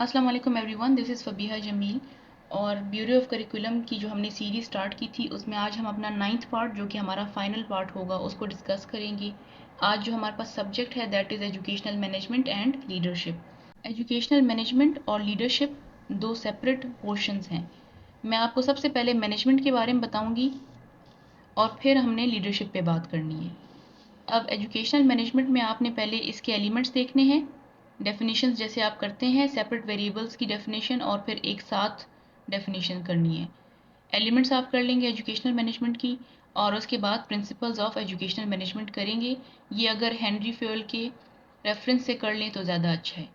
अस्सलाम वालेकुम everyone, this is Fabiha Jamil. और ब्यूरो ऑफ करिकुलम की जो हमने सीरीज़ स्टार्ट की थी उसमें आज हम अपना 9th पार्ट जो कि हमारा फाइनल पार्ट होगा उसको डिस्कस करेंगे। आज जो हमारे पास सब्जेक्ट है that is educational management and leadership. Educational management और लीडरशिप दो सेपरेट पोर्शंस हैं। मैं आपको सबसे पहले मैनेजमेंट के बारे में बताऊंगी और फिर हमने लीडरशिप पे बात करनी है। अब एजुकेशनल मैनेजमेंट में आपने पहले इसके एलिमेंट्स देखने हैं। डेफिनेशंस जैसे आप करते हैं, सेपरेट वेरिएबल्स की डेफिनेशन और फिर एक साथ डेफिनेशन करनी है। एलिमेंट्स आप कर लेंगे एजुकेशनल मैनेजमेंट की और उसके बाद प्रिंसिपल्स ऑफ एजुकेशनल मैनेजमेंट करेंगे। ये अगर हेनरी फ्योल के रेफरेंस से कर लें तो ज़्यादा अच्छा है।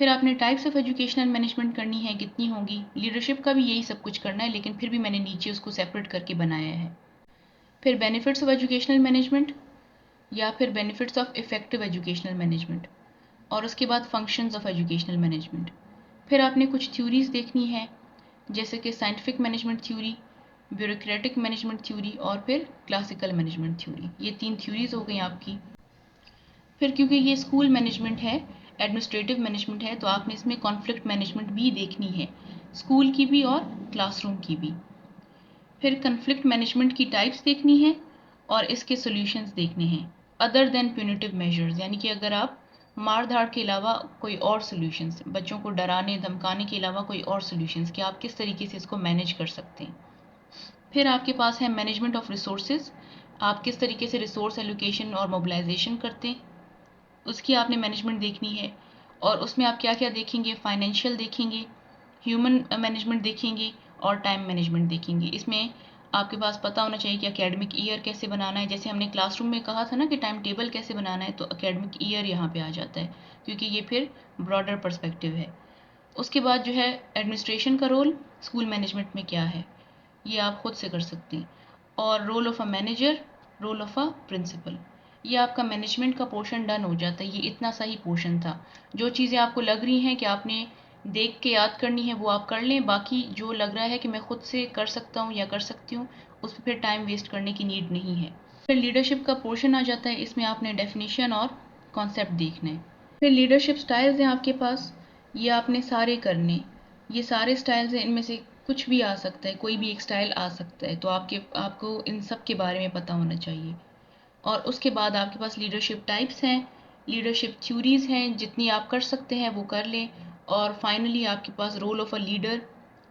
फिर आपने टाइप्स ऑफ एजुकेशनल मैनेजमेंट करनी है, कितनी होंगी। लीडरशिप का भी यही सब कुछ करना है, लेकिन फिर भी मैंने नीचे उसको सेपरेट करके बनाया है। फिर बेनिफिट्स ऑफ एजुकेशनल मैनेजमेंट या फिर benefits of effective educational management और उसके बाद फंक्शंस ऑफ एजुकेशनल मैनेजमेंट। फिर आपने कुछ थ्योरीज देखनी है जैसे कि scientific management theory, bureaucratic management theory और फिर क्लासिकल मैनेजमेंट थ्योरी। ये 3 थ्योरीज हो गई आपकी। फिर क्योंकि ये स्कूल मैनेजमेंट है, एडमिनिस्ट्रेटिव मैनेजमेंट है, तो आपने इसमें कॉन्फ्लिक्ट मैनेजमेंट भी देखनी है, स्कूल की भी और क्लासरूम की भी। फिर कन्फ्लिक्ट मैनेजमेंट की टाइप्स देखनी है और इसके सॉल्यूशंस देखने हैं अदर देन प्यूनिटिव मेजर्स, यानी कि अगर आप मार धाड़ के अलावा कोई और सॉल्यूशंस, बच्चों को डराने धमकाने के अलावा कोई और सॉल्यूशंस कि आप किस तरीके से इसको मैनेज कर सकते हैं। फिर आपके पास है मैनेजमेंट ऑफ रिसोर्सेज, आप किस तरीके से रिसोर्स एलोकेशन और मोबिलाइजेशन करते हैं, उसकी आपने मैनेजमेंट देखनी है। और उसमें आप क्या क्या देखेंगे, फाइनेंशियल देखेंगे, ह्यूमन मैनेजमेंट देखेंगे और टाइम मैनेजमेंट देखेंगे। इसमें आपके पास पता होना चाहिए कि एकेडमिक ईयर कैसे बनाना है। जैसे हमने क्लासरूम में कहा था ना कि टाइम टेबल कैसे बनाना है, तो एकेडमिक ईयर यहाँ पे आ जाता है क्योंकि ये फिर ब्रॉडर पर्सपेक्टिव है। उसके बाद जो है एडमिनिस्ट्रेशन का रोल स्कूल मैनेजमेंट में क्या है, ये आप खुद से कर सकते हैं। और role of a manager, role of a principal, ये आपका मैनेजमेंट का पोर्शन डन हो जाता है। ये इतना सा ही पोर्शन था। जो चीज़ें आपको लग रही हैं कि आपने देख के याद करनी है वो आप कर लें, बाकी जो लग रहा है कि मैं खुद से कर सकता हूँ या कर सकती हूँ उस पर फिर टाइम वेस्ट करने की नीड नहीं है। फिर लीडरशिप का पोर्शन आ जाता है, इसमें आपने डेफिनेशन और कॉन्सेप्ट देखना है। फिर लीडरशिप स्टाइल्स हैं आपके पास, ये आपने सारे करने। ये सारे स्टाइल्स हैं, इनमें से कुछ भी आ सकता है, कोई भी एक स्टाइल आ सकता है, तो आपको इन सब के बारे में पता होना चाहिए। और उसके बाद आपके पास लीडरशिप टाइप्स हैं, लीडरशिप थ्योरीज हैं, जितनी आप कर सकते हैं वो कर लें। और फाइनली आपके पास role of a leader,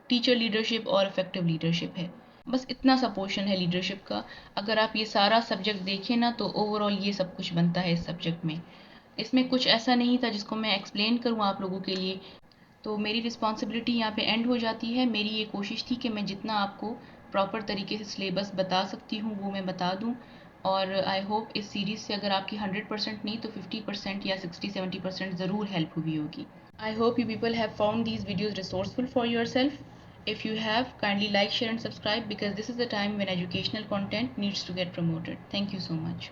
teacher leadership और इफेक्टिव लीडरशिप है। बस इतना सा पोर्शन है लीडरशिप का। अगर आप ये सारा सब्जेक्ट देखें ना तो ओवरऑल ये सब कुछ बनता है इस सब्जेक्ट में। इसमें कुछ ऐसा नहीं था जिसको मैं एक्सप्लेन करूँ आप लोगों के लिए। तो मेरी रिस्पॉन्सिबिलिटी यहाँ पे एंड हो जाती है। मेरी ये कोशिश थी कि मैं जितना आपको प्रॉपर तरीके से सिलेबस बता सकती हूँ वो मैं बता दूँ। और आई होप इस सीरीज़ से अगर आपकी 100% नहीं तो 50% या 60-70% ज़रूर हेल्प हुई होगी। I hope you people have found these videos resourceful for your self. If you have, kindly like, share and subscribe because this is the time when educational content needs to get promoted. Thank you so much.